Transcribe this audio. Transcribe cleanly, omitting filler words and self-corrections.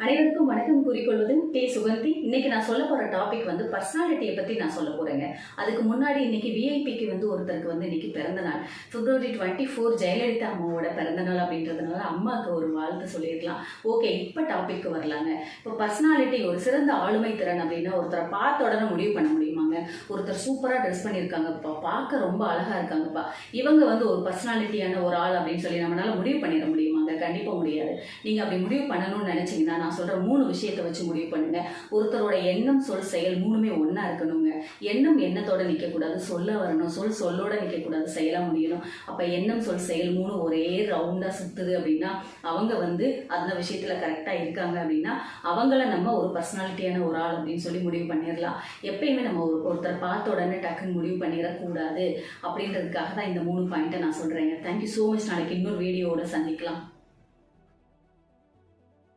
அனைவருக்கும் வணக்கம் கூறிக்கொள்வது கே சுகந்தி. இன்னைக்கு நான் சொல்ல போற டாபிக் பர்சனாலிட்டியை பத்தி நான் சொல்ல போறேங்க. அதுக்கு முன்னாடி இன்னைக்கு விஐபிக்கு ஒருத்தருக்கு இன்னைக்கு பிறந்த நாள். February 24 ஜெயலலிதா அம்மாவோட பிறந்த நாள் அப்படின்றதுனால அம்மாவுக்கு ஒரு வாழ்த்து சொல்லியிருக்கலாம். ஓகே, இப்ப டாபிக் வரலாங்க. இப்போ பர்சனாலிட்டி ஒரு சிறந்த ஆளுமை திறன் அப்படின்னா ஒருத்தரை பார்த்த உடனே முடிவு பண்ண முடியுமாங்க? ஒருத்தர் சூப்பரா ட்ரெஸ் பண்ணியிருக்காங்கப்பா, பார்க்க ரொம்ப அழகா இருக்காங்கப்பா, இவங்க ஒரு பர்சனாலிட்டியான ஒரு ஆள் அப்படின்னு சொல்லி நம்மளால முடிவு பண்ணிட முடியுமாங்க? கண்டிப்பா முடியாது. நீங்க அப்படி முடிவு பண்ணணும்னு நினைச்சீங்கன்னா நான் சொல்ற 3 விஷயத்தை வச்சு முடிவு பண்ணுங்க. ஒருத்தரோட எண்ணம், சொல், செயல் மூணுமே ஒன்னா இருக்கணுங்க. எண்ணம் எண்ணத்தோட நிக்க கூடாது, சொல்ல வரணும். சொல் சொல்லோட நிக்க கூடாது, செயலா முடியணும். அப்ப எண்ணம், சொல், செயல் மூணு ஒரே ரவுண்டா சுத்துது அப்படின்னா அவங்க அந்த விஷயத்துல கரெக்டா இருக்காங்க அப்படின்னா அவங்கள நம்ம ஒரு பர்சனாலிட்டியான ஒரு ஆள் அப்படின்னு சொல்லி முடிவு பண்ணிடலாம். எப்பயுமே நம்ம ஒருத்தரை பார்த்த உடனே டக்குன்னு முடிவு பண்ணிடக்கூடாது அப்படின்றதுக்காக தான் இந்த 3 பாயிண்ட்டை நான் சொல்றேங்க. Thank you so much. நாளைக்கு இன்னொரு வீடியோவோட சந்திக்கலாம்.